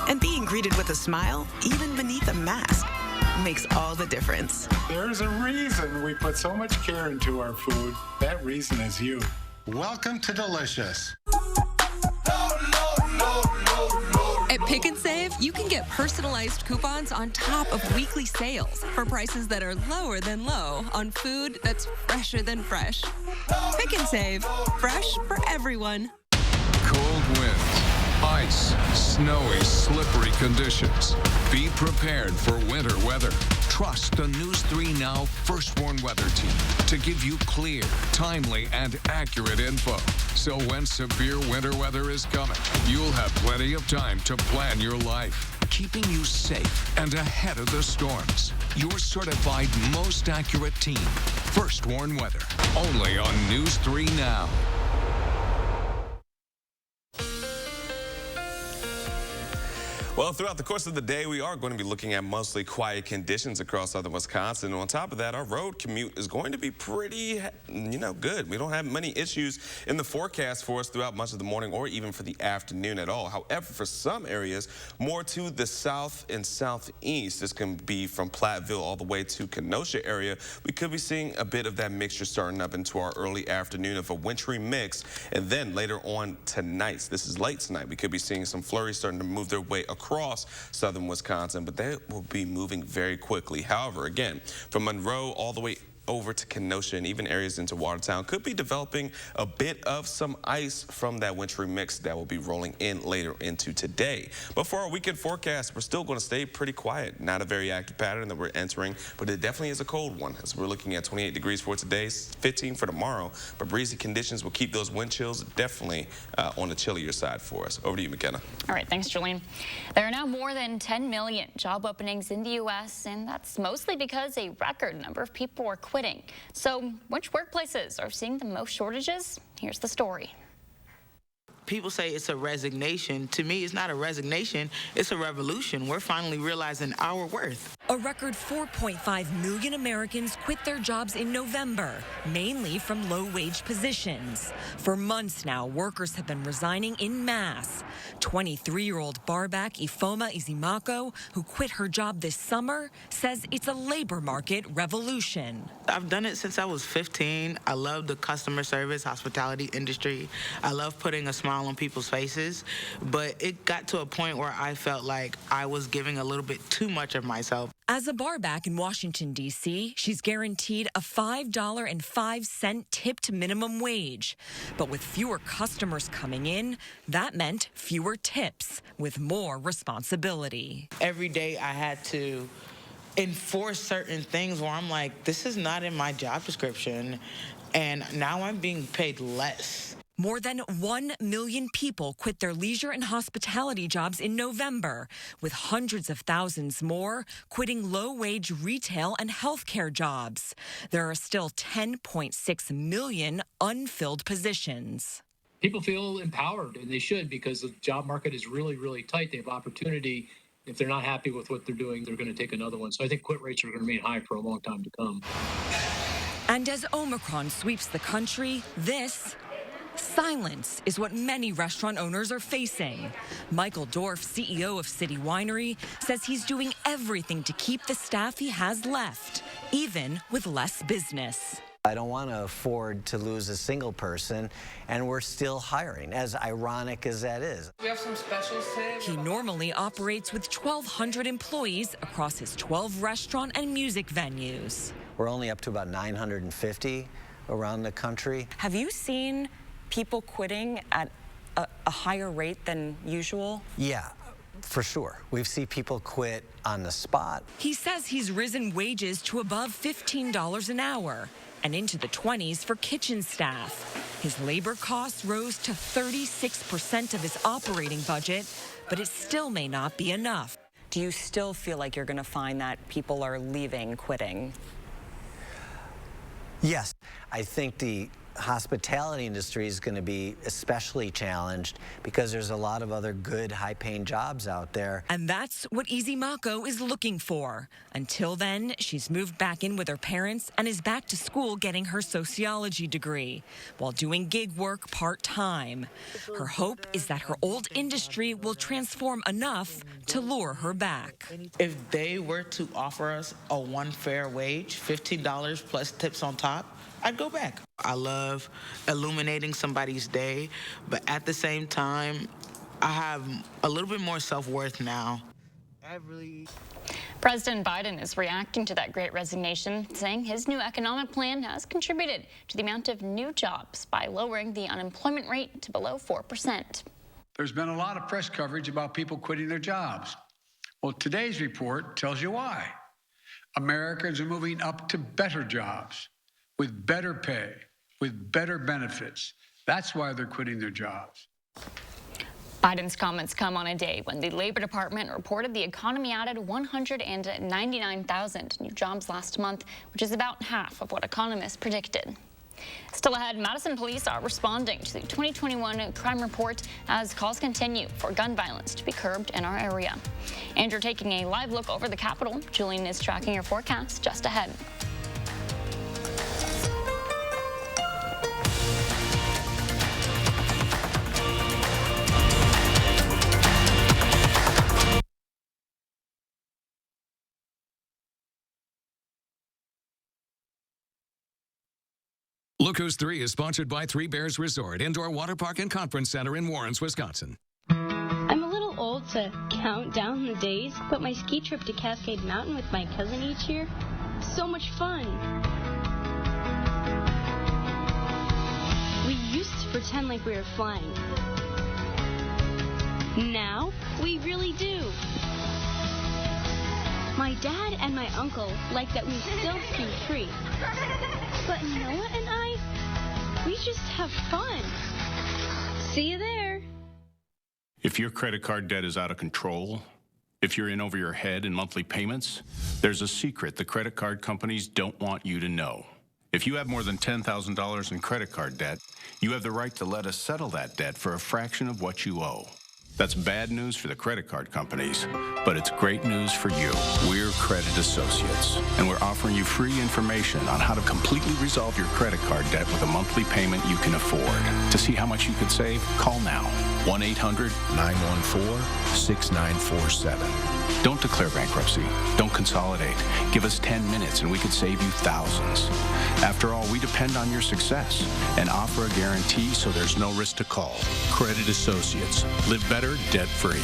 And being greeted with a smile, even beneath a mask, makes all the difference. There's a reason we put so much care into our food. That reason is you. Welcome to Delicious. At Pick and Save, you can get personalized coupons on top of weekly sales for prices that are lower than low on food that's fresher than fresh. Pick and Save, fresh for everyone. Cold winds, ice, snowy, slippery conditions. Be prepared for winter weather. Trust the News 3 Now First Warn Weather Team to give you clear, timely, and accurate info. So when severe winter weather is coming, you'll have plenty of time to plan your life, keeping you safe and ahead of the storms. Your certified most accurate team, First Warn Weather, only on News 3 Now. Well, throughout the course of the day, we are going to be looking at mostly quiet conditions across southern Wisconsin. And on top of that, our road commute is going to be pretty, good. We don't have many issues in the forecast for us throughout much of the morning or even for the afternoon at all. However, for some areas, more to the south and southeast, this can be from Platteville all the way to Kenosha area. We could be seeing a bit of that mixture starting up into our early afternoon of a wintry mix. And then later on tonight, this is late tonight, we could be seeing some flurries starting to move their way across southern Wisconsin, but they will be moving very quickly. However, again, from Monroe all the way over to Kenosha and even areas into Watertown could be developing a bit of some ice from that wintry mix that will be rolling in later into today. But for our weekend forecast, we're still going to stay pretty quiet. Not a very active pattern that we're entering, but it definitely is a cold one as we're looking at 28 degrees for today, 15 for tomorrow. But breezy conditions will keep those wind chills definitely on the chillier side for us. Over to you, McKenna. All right, thanks, Jolene. There are now more than 10 million job openings in the U.S., and that's mostly because a record number of people are quitting. So which workplaces are seeing the most shortages? Here's the story. People say it's a resignation. To me, it's not a resignation, it's a revolution. We're finally realizing our worth. A record 4.5 million Americans quit their jobs in November, mainly from low-wage positions. For months now, workers have been resigning en masse. 23-year-old barback Ifoma Izimako, who quit her job this summer, says it's a labor market revolution. I've done it since I was 15. I love the customer service, hospitality industry. I love putting a smile on people's faces, but it got to a point where I felt like I was giving a little bit too much of myself. As a barback in Washington, D.C., she's guaranteed a $5.05 tipped minimum wage. But with fewer customers coming in, that meant fewer tips with more responsibility. Every day I had to enforce certain things where I'm like, this is not in my job description, and now I'm being paid less. More than 1 million people quit their leisure and hospitality jobs in November, with hundreds of thousands more quitting low-wage retail and healthcare jobs. There are still 10.6 million unfilled positions. People feel empowered, and they should, because the job market is really, really tight. They have opportunity. If they're not happy with what they're doing, they're going to take another one. So I think quit rates are going to remain high for a long time to come. And as Omicron sweeps the country, silence is what many restaurant owners are facing. Michael Dorff, CEO of City Winery, says he's doing everything to keep the staff he has left, even with less business. I don't want to afford to lose a single person, and we're still hiring, as ironic as that is. We have some specials today. He normally operates with 1,200 employees across his 12 restaurant and music venues. We're only up to about 950 around the country. Have you seen people quitting at a higher rate than usual? Yeah, for sure. We've seen people quit on the spot. He says he's risen wages to above $15 an hour and into the 20s for kitchen staff. His labor costs rose to 36% of his operating budget, but it still may not be enough. Do you still feel like you're going to find that people are leaving, quitting? Yes, I think the hospitality industry is going to be especially challenged because there's a lot of other good, high-paying jobs out there. And that's what Izimako is looking for. Until then, she's moved back in with her parents and is back to school getting her sociology degree while doing gig work part-time. Her hope is that her old industry will transform enough to lure her back. If they were to offer us a one fair wage, $15 plus tips on top, I'd go back. I love illuminating somebody's day, but at the same time, I have a little bit more self-worth now. President Biden is reacting to that great resignation, saying his new economic plan has contributed to the amount of new jobs by lowering the unemployment rate to below 4%. There's been a lot of press coverage about people quitting their jobs. Well, today's report tells you why. Americans are moving up to better jobs, with better pay, with better benefits. That's why they're quitting their jobs. Biden's comments come on a day when the Labor Department reported the economy added 199,000 new jobs last month, which is about half of what economists predicted. Still ahead, Madison police are responding to the 2021 crime report as calls continue for gun violence to be curbed in our area. And you're taking a live look over the Capitol. Julian is tracking your forecast just ahead. Look Who's 3 is sponsored by Three Bears Resort, Indoor Water Park and Conference Center in Warrens, Wisconsin. I'm a little old to count down the days, but my ski trip to Cascade Mountain with my cousin each year, so much fun. We used to pretend like we were flying. Now, we really do. My dad and my uncle like that we still ski free. But Noah and I, we just have fun. See you there. If your credit card debt is out of control, if you're in over your head in monthly payments, there's a secret the credit card companies don't want you to know. If you have more than $10,000 in credit card debt, you have the right to let us settle that debt for a fraction of what you owe. That's bad news for the credit card companies, but it's great news for you. We're Credit Associates, and we're offering you free information on how to completely resolve your credit card debt with a monthly payment you can afford. To see how much you could save, call now. 1-800-914-6947. Don't declare bankruptcy. Don't consolidate. Give us 10 minutes and we could save you thousands. After all, we depend on your success and offer a guarantee so there's no risk to call. Credit Associates. Live better, debt-free.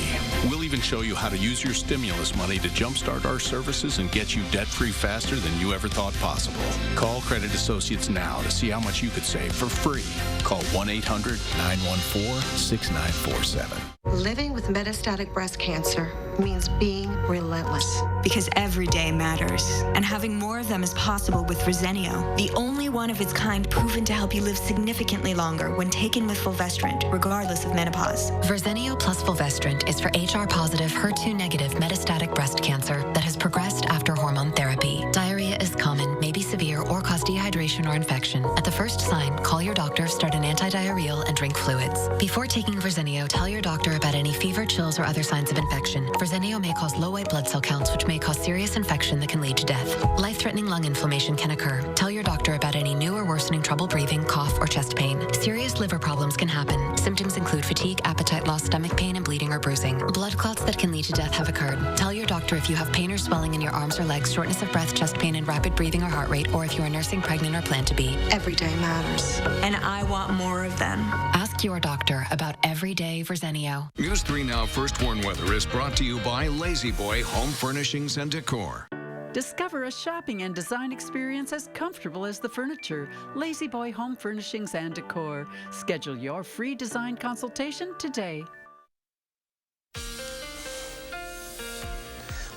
We'll even show you how to use your stimulus money to jumpstart our services and get you debt-free faster than you ever thought possible. Call Credit Associates now to see how much you could save for free. Call 1-800-914-6947. Living with metastatic breast cancer means being relentless. Because every day matters, and having more of them is possible with Verzenio, the only one of its kind proven to help you live significantly longer when taken with fulvestrant, regardless of menopause. Verzenio plus fulvestrant is for HR-positive, HER2-negative metastatic breast cancer that has progressed after hormone therapy. Diarrhea is common, may be severe, or cause dehydration or infection. At the first sign, call your doctor, start an antidiarrheal, and drink fluids. Before taking Verzenio, tell your doctor about any fever, chills, or other signs of infection. Verzenio may cause low white blood cell counts, which may cause serious infection that can lead to death. Life-threatening lung inflammation can occur. Tell your doctor about any new or worsening trouble breathing, cough, or chest pain. Serious liver problems can happen. Symptoms include fatigue, appetite loss, stomach pain, and bleeding or bruising. Blood clots that can lead to death have occurred. Tell your doctor if you have pain or swelling in your arms or legs, shortness of breath, chest pain, and rapid breathing or heart rate, or if you are nursing, pregnant, or plan to be. Every day matters. And I want more of them. Ask your doctor about everyday Verzenio. News 3 Now First Warn Weather is brought to you by Lazy Boy Home Furnishings and Decor. Discover a shopping and design experience as comfortable as the furniture. Lazy Boy Home Furnishings and Decor. Schedule your free design consultation today.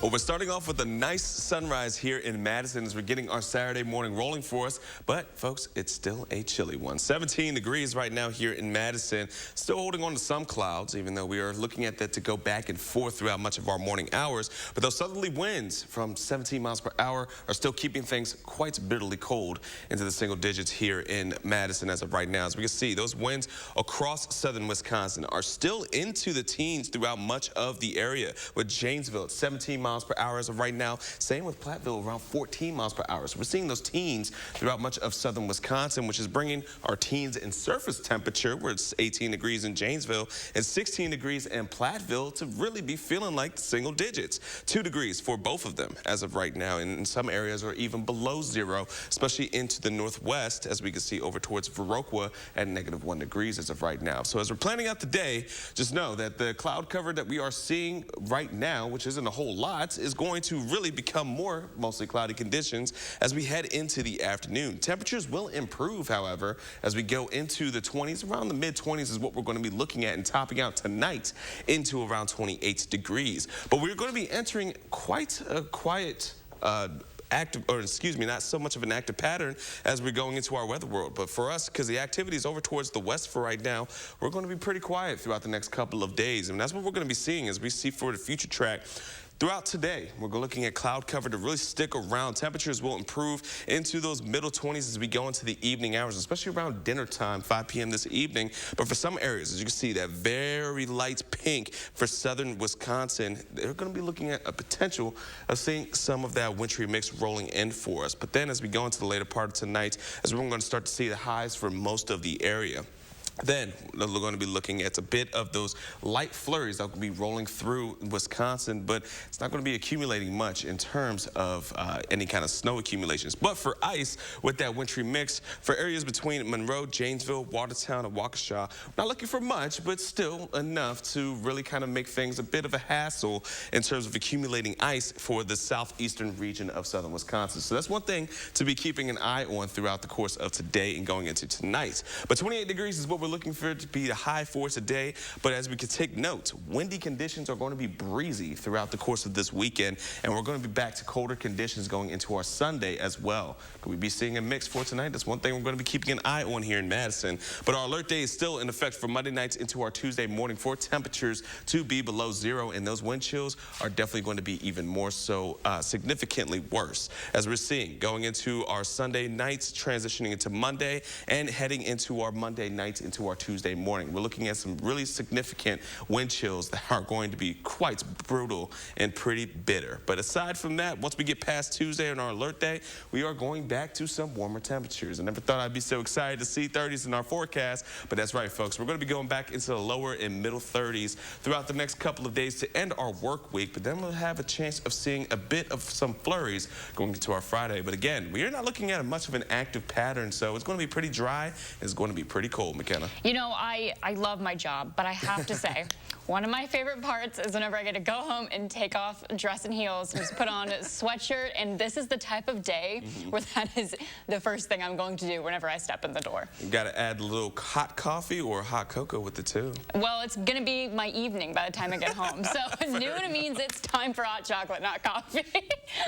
Well, we're starting off with a nice sunrise here in Madison as we're getting our Saturday morning rolling for us. But, folks, it's still a chilly one. 17 degrees right now here in Madison. Still holding on to some clouds, even though we are looking at that to go back and forth throughout much of our morning hours. But those southerly winds from 17 miles per hour are still keeping things quite bitterly cold into the single digits here in Madison as of right now. As we can see, those winds across southern Wisconsin are still into the teens throughout much of the area. With Janesville at 17 miles per hour as of right now. Same with Platteville, around 14 miles per hour. So we're seeing those teens throughout much of southern Wisconsin, which is bringing our teens in surface temperature, where it's 18 degrees in Janesville and 16 degrees in Platteville, to really be feeling like single digits. 2 degrees for both of them as of right now. And in some areas are even below zero, especially into the northwest, as we can see over towards Viroqua at -1 degrees as of right now. So as we're planning out the day, just know that the cloud cover that we are seeing right now, which isn't a whole lot, is going to really become more mostly cloudy conditions as we head into the afternoon. Temperatures will improve, however, as we go into the 20s. Around the mid-20s is what we're going to be looking at, and topping out tonight into around 28 degrees. But we're going to be entering quite a quiet active, or excuse me, not so much of an active pattern as we're going into our weather world. But for us, because the activity is over towards the west for right now, we're going to be pretty quiet throughout the next couple of days. And that's what we're going to be seeing as we see for the future track. Throughout today, we're looking at cloud cover to really stick around. Temperatures will improve into those middle 20s as we go into the evening hours, especially around dinner time, 5 p.m. this evening. But for some areas, as you can see, that very light pink for southern Wisconsin, they're going to be looking at a potential of seeing some of that wintry mix rolling in for us. But then as we go into the later part of tonight, as we're going to start to see the highs for most of the area. Then we're going to be looking at a bit of those light flurries that will be rolling through Wisconsin, but it's not going to be accumulating much in terms of any kind of snow accumulations. But for ice, with that wintry mix, for areas between Monroe, Janesville, Watertown, and Waukesha, not looking for much, but still enough to really kind of make things a bit of a hassle in terms of accumulating ice for the southeastern region of southern Wisconsin. So that's one thing to be keeping an eye on throughout the course of today and going into tonight. But 28 degrees is what we're looking for it to be the high for today. But as we can take note, windy conditions are going to be breezy throughout the course of this weekend, and we're going to be back to colder conditions going into our Sunday as well. Could we be seeing a mix for tonight? That's one thing we're going to be keeping an eye on here in Madison. But our alert day is still in effect for Monday nights into our Tuesday morning for temperatures to be below zero, and those wind chills are definitely going to be even more so significantly worse, as we're seeing going into our Sunday nights, transitioning into Monday, and heading into our Monday nights into our Tuesday morning. We're looking at some really significant wind chills that are going to be quite brutal and pretty bitter. But aside from that, once we get past Tuesday on our alert day, we are going back to some warmer temperatures. I never thought I'd be so excited to see 30s in our forecast, but that's right, folks. We're going to be going back into the lower and middle 30s throughout the next couple of days to end our work week, but then we'll have a chance of seeing a bit of some flurries going into our Friday. But again, we are not looking at much of an active pattern, so it's going to be pretty dry. It's going to be pretty cold, McKenna. You know, I love my job, but I have to say, one of my favorite parts is whenever I get to go home and take off dress and heels and just put on a sweatshirt, and this is the type of day where that is the first thing I'm going to do whenever I step in the door. You got to add a little hot coffee or hot cocoa with it too. Well, it's going to be my evening by the time I get home, so noon means it's time for hot chocolate, not coffee.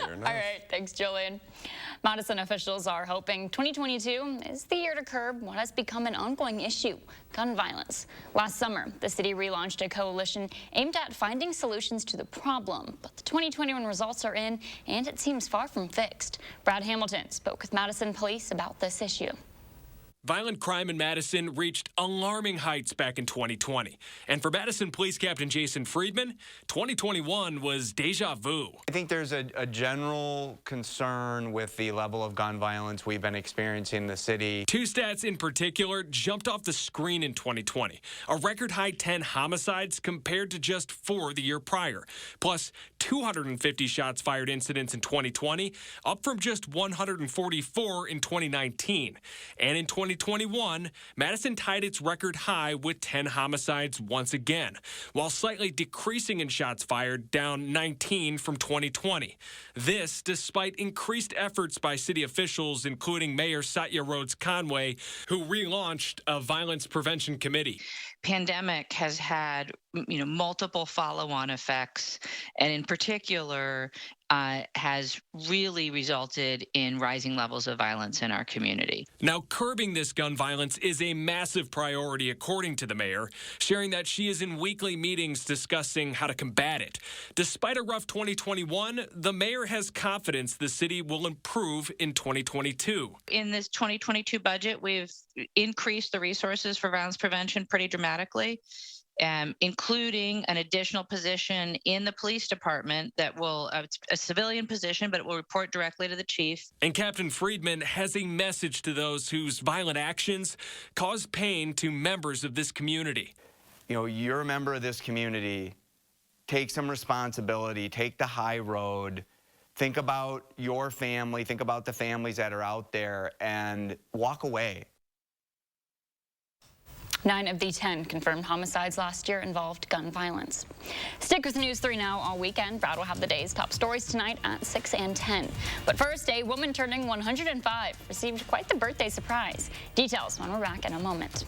All right, thanks, Jillian. Madison officials are hoping 2022 is the year to curb what has become an ongoing issue, gun violence. Last summer, the city relaunched a coalition aimed at finding solutions to the problem, but the 2021 results are in, and it seems far from fixed. Brad Hamilton spoke with Madison police about this issue. Violent crime in Madison reached alarming heights back in 2020. And for Madison Police Captain Jason Friedman, 2021 was deja vu. I think there's a general concern with the level of gun violence we've been experiencing in the city. Two stats in particular jumped off the screen in 2020. A record high 10 homicides compared to just 4 the year prior. Plus 250 shots fired incidents in 2020, up from just 144 in 2019. And in 2021, Madison tied its record high with 10 homicides once again, while slightly decreasing in shots fired, down 19 from 2020. This despite increased efforts by city officials, including Mayor Satya Rhodes Conway, who relaunched a violence prevention committee. Pandemic has had, multiple follow-on effects, and in particular has really resulted in rising levels of violence in our community. Now, curbing this gun violence is a massive priority, according to the mayor, sharing that she is in weekly meetings discussing how to combat it. Despite a rough 2021, the mayor has confidence the city will improve in 2022. In this 2022 budget, we've increased the resources for violence prevention pretty dramatically. Including an additional position in the police department that will, it's a civilian position, but it will report directly to the chief. And Captain Friedman has a message to those whose violent actions cause pain to members of this community. You're a member of this community. Take some responsibility. Take the high road. Think about your family. Think about the families that are out there and walk away. 9 of the 10 confirmed homicides last year involved gun violence. Stick with News 3 now all weekend. Brad will have the day's top stories tonight at 6 and 10. But first, a woman turning 105 received quite the birthday surprise. Details when we're back in a moment.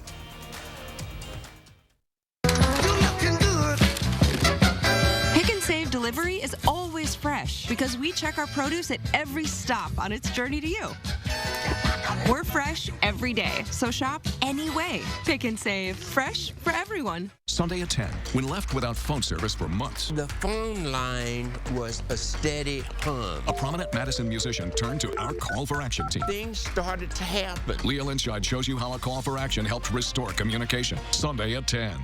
Pick and Save delivery is always fresh because we check our produce at every stop on its journey to you. We're fresh every day, so shop any way. Pick and save. Fresh for everyone. Sunday at 10, when left without phone service for months. The phone line was a steady hum. A prominent Madison musician turned to our call for action team. Things started to happen. Leah Lynchide shows you how a call for action helped restore communication. Sunday at 10.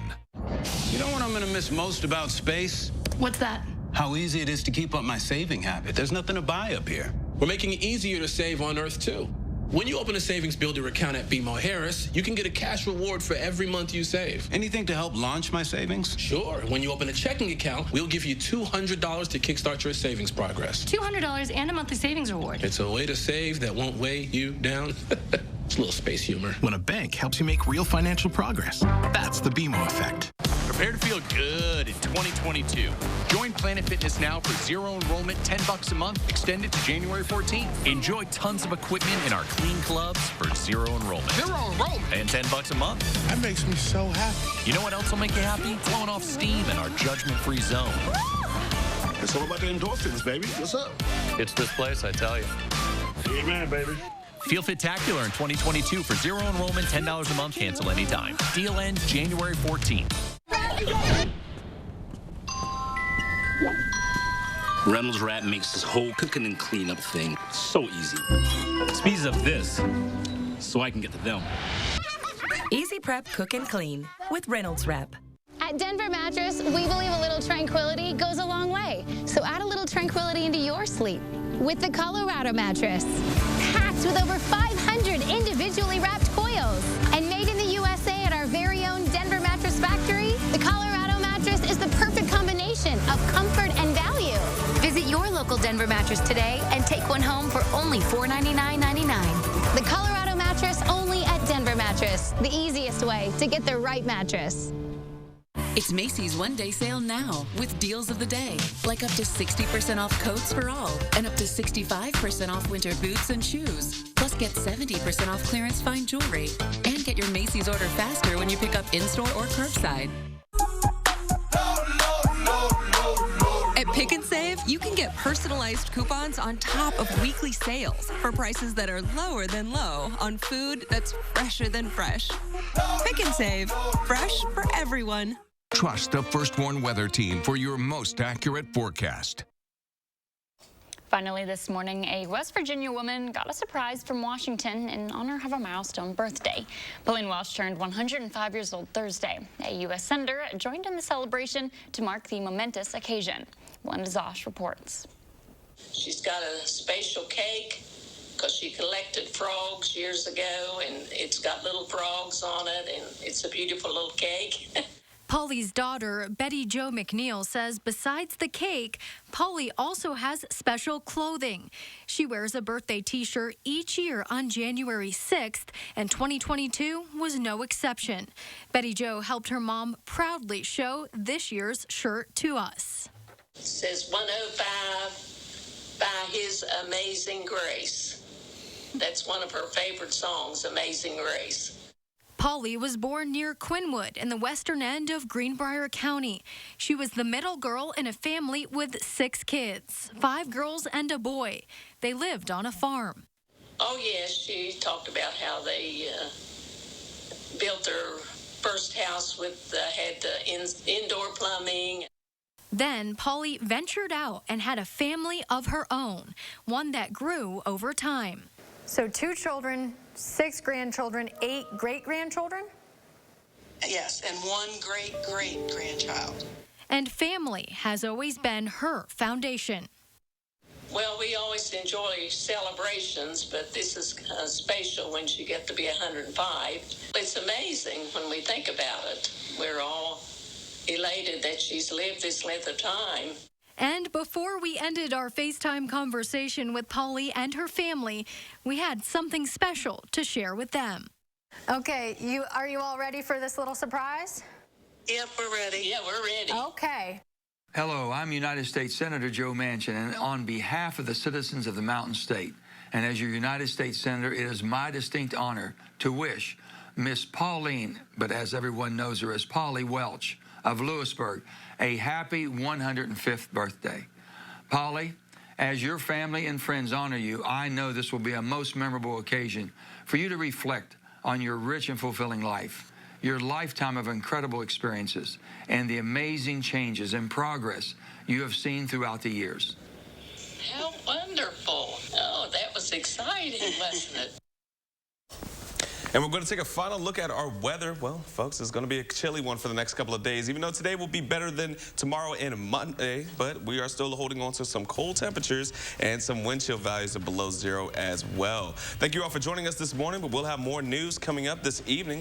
You know what I'm going to miss most about space? What's that? How easy it is to keep up my saving habit. There's nothing to buy up here. We're making it easier to save on Earth, too. When you open a savings builder account at BMO Harris, you can get a cash reward for every month you save. Anything to help launch my savings? Sure. When you open a checking account, we'll give you $200 to kickstart your savings progress. $200 and a monthly savings reward. It's a way to save that won't weigh you down. It's a little space humor. When a bank helps you make real financial progress, that's the BMO effect. Prepare to feel good in 2022. Join Planet Fitness now for zero enrollment, $10 a month, extended to January 14th. Enjoy tons of equipment in our clean clubs for zero enrollment. Zero enrollment? And $10 a month. That makes me so happy. You know what else will make you happy? Blowing off steam in our judgment-free zone. It's all about the endorphins, baby. What's up? It's this place, I tell you. Amen, baby. Feel Fit-tacular in 2022 for zero enrollment, $10 a month, cancel anytime. Deal ends January 14th. Reynolds Wrap makes this whole cooking and cleanup thing so easy. Speeds up this, so I can get to them. Easy prep, cook, and clean with Reynolds Wrap. At Denver Mattress, we believe a little tranquility goes a long way. So add a little tranquility into your sleep with the Colorado mattress. Packed with over 500 individually wrapped coils. And made in the USA at our very own Denver Mattress Factory, the Colorado mattress is the perfect combination of comfort and value. Visit your local Denver Mattress today and take one home for only $499.99. The Colorado mattress only at Denver Mattress. The easiest way to get the right mattress. It's Macy's one-day sale now with deals of the day, like up to 60% off coats for all and up to 65% off winter boots and shoes. Plus, get 70% off clearance fine jewelry and get your Macy's order faster when you pick up in-store or curbside. At Pick and Save, you can get personalized coupons on top of weekly sales for prices that are lower than low on food that's fresher than fresh. Pick and Save, fresh for everyone. Trust the First Warn Weather Team for your most accurate forecast. Finally this morning, a West Virginia woman got a surprise from Washington in honor of a milestone birthday. Pauline Welsh turned 105 years old Thursday. A U.S. senator joined in the celebration to mark the momentous occasion. Belinda Zosh reports. She's got a spatial cake because she collected frogs years ago, and it's got little frogs on it, and it's a beautiful little cake. Polly's daughter, Betty Jo McNeil, says besides the cake, Polly also has special clothing. She wears a birthday T-shirt each year on January 6th, and 2022 was no exception. Betty Jo helped her mom proudly show this year's shirt to us. It says 105 by His Amazing Grace. That's one of her favorite songs, Amazing Grace. Polly was born near Quinwood in the western end of Greenbrier County. She was the middle girl in a family with 6 kids, 5 girls and a boy. They lived on a farm. Oh, yes, she talked about how they built their first house with, had indoor plumbing. Then Polly ventured out and had a family of her own, one that grew over time. So 2 children, 6 grandchildren, 8 great-grandchildren? Yes, and 1 great-great-grandchild. And family has always been her foundation. Well, we always enjoy celebrations, but this is special when you get to be 105. It's amazing when we think about it. We're all elated that she's lived this length of time. And before we ended our FaceTime conversation with Polly and her family, we had something special to share with them. Okay, are you all ready for this little surprise? Yep, we're ready. Yeah, we're ready. Okay. Hello, I'm United States Senator Joe Manchin, and on behalf of the citizens of the Mountain State, and as your United States Senator, it is my distinct honor to wish Miss Pauline, but as everyone knows her as Polly Welch of Lewisburg, a happy 105th birthday. Polly, As your family and friends honor you, I know this will be a most memorable occasion for you to reflect on your rich and fulfilling life, your lifetime of incredible experiences, and the amazing changes and progress you have seen throughout the years. How wonderful. Oh, that was exciting, wasn't it? And we're going to take a final look at our weather. Well, folks, it's going to be a chilly one for the next couple of days, even though today will be better than tomorrow and Monday. But we are still holding on to some cold temperatures and some wind chill values of below zero as well. Thank you all for joining us this morning, but we'll have more news coming up this evening. So